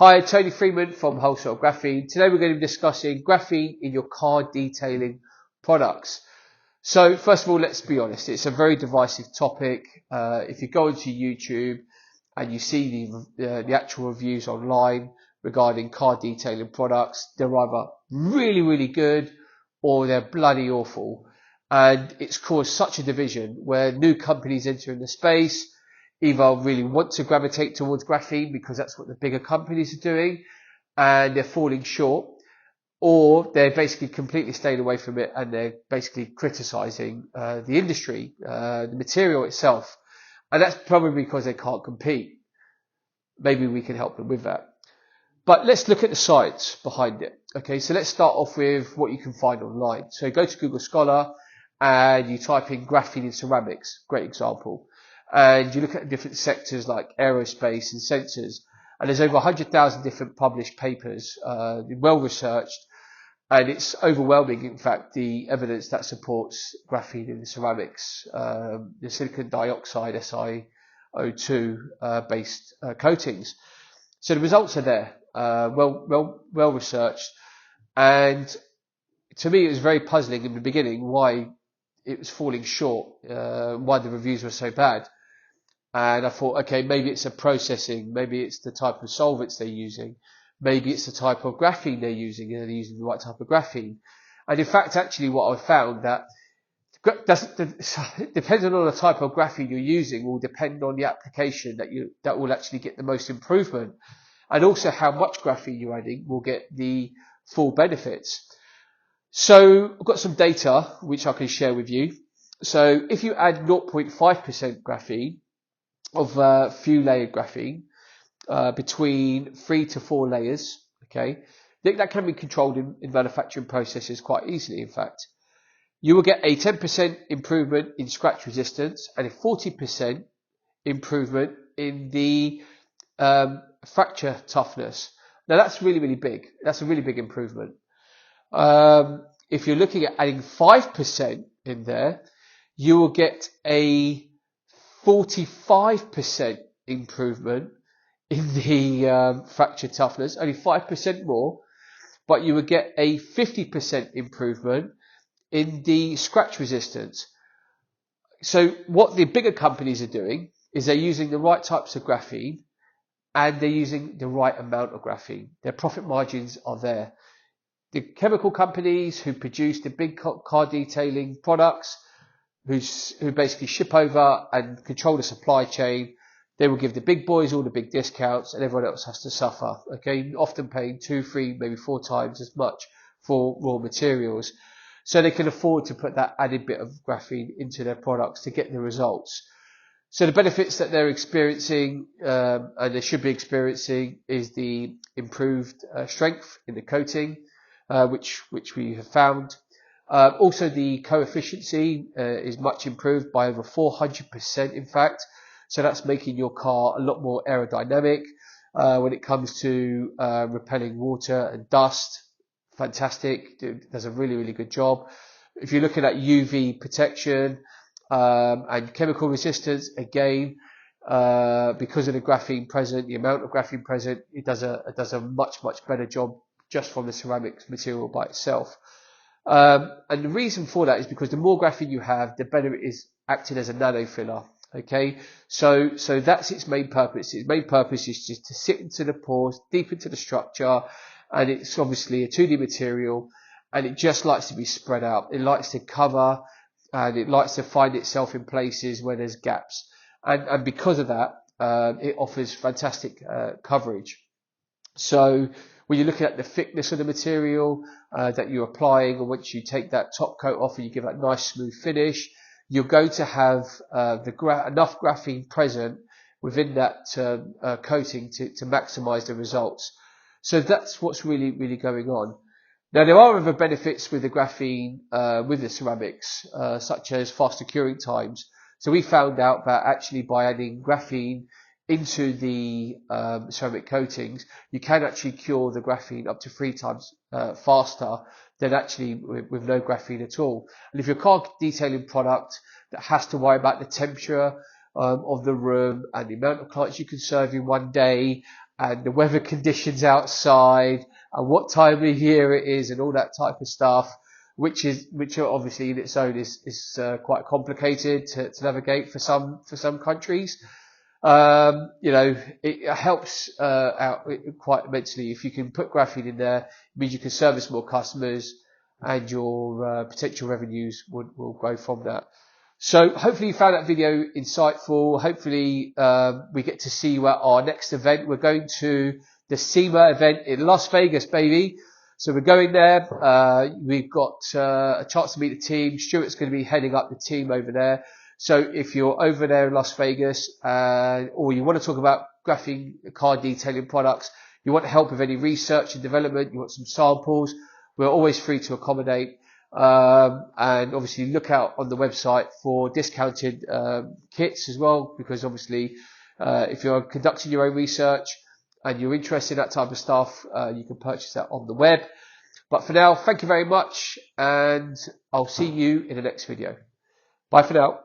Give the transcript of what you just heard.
Hi, Tony Freeman from Wholesale Graphene. Today we're going to be discussing graphene in your car detailing products. So first of all, let's be honest, it's a very divisive topic. If you go into YouTube and you see the actual reviews online regarding car detailing products, they're either really good or they're bloody awful. And it's caused such a division where new companies enter in the space either really want to gravitate towards graphene because that's what the bigger companies are doing and they're falling short, or they're basically completely staying away from it and they're basically criticizing the industry, the material itself. And that's probably because they can't compete. Maybe we can help them with that. But let's look at the science behind it. Okay, so let's start off with what you can find online. So go to Google Scholar and you type in graphene in ceramics, great example. And you look at different sectors like aerospace and sensors, and there's over 100,000 different published papers, well researched, and it's overwhelming, in fact, the evidence that supports graphene in the ceramics, the silicon dioxide SiO2 based coatings. So the results are there, well researched, and to me it was very puzzling in the beginning why it was falling short, why the reviews were so bad. And I thought, okay, maybe it's a processing, maybe it's the type of solvents they're using, maybe it's the type of graphene they're using, and they're using the right type of graphene. And in fact, actually what I found that depending on the type of graphene you're using will depend on the application that will actually get the most improvement. And also how much graphene you're adding will get the full benefits. So I've got some data which I can share with you. So if you add 0.5% graphene, of few layered graphene between 3 to 4 layers, okay, that can be controlled in manufacturing processes quite easily. In fact, you will get a 10% improvement in scratch resistance and a 40% improvement in the fracture toughness. Now that's really big. That's a really big improvement. If you're looking at adding 5% in there, you will get a 45% improvement in the fracture toughness, only 5% more, but you would get a 50% improvement in the scratch resistance. So what the bigger companies are doing is they're using the right types of graphene and they're using the right amount of graphene. Their profit margins are there. The chemical companies who produce the big car detailing products, who basically ship over and control the supply chain, they will give the big boys all the big discounts and everyone else has to suffer, okay, often paying 2, 3, maybe 4 times as much for raw materials. So they can afford to put that added bit of graphene into their products to get the results. So the benefits that they're experiencing, and they should be experiencing, is the improved strength in the coating, which we have found. Also, the co-efficiency is much improved by over 400%, in fact. So that's making your car a lot more aerodynamic when it comes to repelling water and dust. Fantastic. It does a really good job. If you're looking at UV protection and chemical resistance, again, because of the graphene present, the amount of graphene present, it does a much better job just from the ceramics material by itself. And the reason for that is because the more graphene you have, the better it is acting as a nano filler. Okay, so that's its main purpose. Its main purpose is just to sit into the pores, deep into the structure, and it's obviously a 2D material, and it just likes to be spread out. It likes to cover, and it likes to find itself in places where there's gaps. And because of that, it offers fantastic coverage. So when you're looking at the thickness of the material that you're applying, or once you take that top coat off and you give that nice smooth finish, you're going to have enough graphene present within that coating to maximize the results. So that's what's really going on. Now there are other benefits with the graphene, with the ceramics, such as faster curing times. So we found out that actually by adding graphene into the ceramic coatings, you can actually cure the graphene up to 3 times faster than actually with no graphene at all. And if you're a car detailing product that has to worry about the temperature of the room and the amount of clients you can serve in one day and the weather conditions outside and what time of year it is and all that type of stuff, which are obviously in its own is quite complicated to navigate for some countries. It helps out quite immensely if you can put graphene in there. It means you can service more customers, and your potential revenues will grow from that. So hopefully you found that video insightful. Hopefully we get to see you at our next event. We're going to the SEMA event in Las Vegas, baby. So we're going there. We've got a chance to meet the team. Stuart's going to be heading up the team over there. So if you're over there in Las Vegas, or you want to talk about graphene car detailing products, you want help with any research and development, you want some samples, we're always free to accommodate. And obviously look out on the website for discounted kits as well, because obviously if you're conducting your own research and you're interested in that type of stuff, you can purchase that on the web. But for now, thank you very much, and I'll see you in the next video. Bye for now.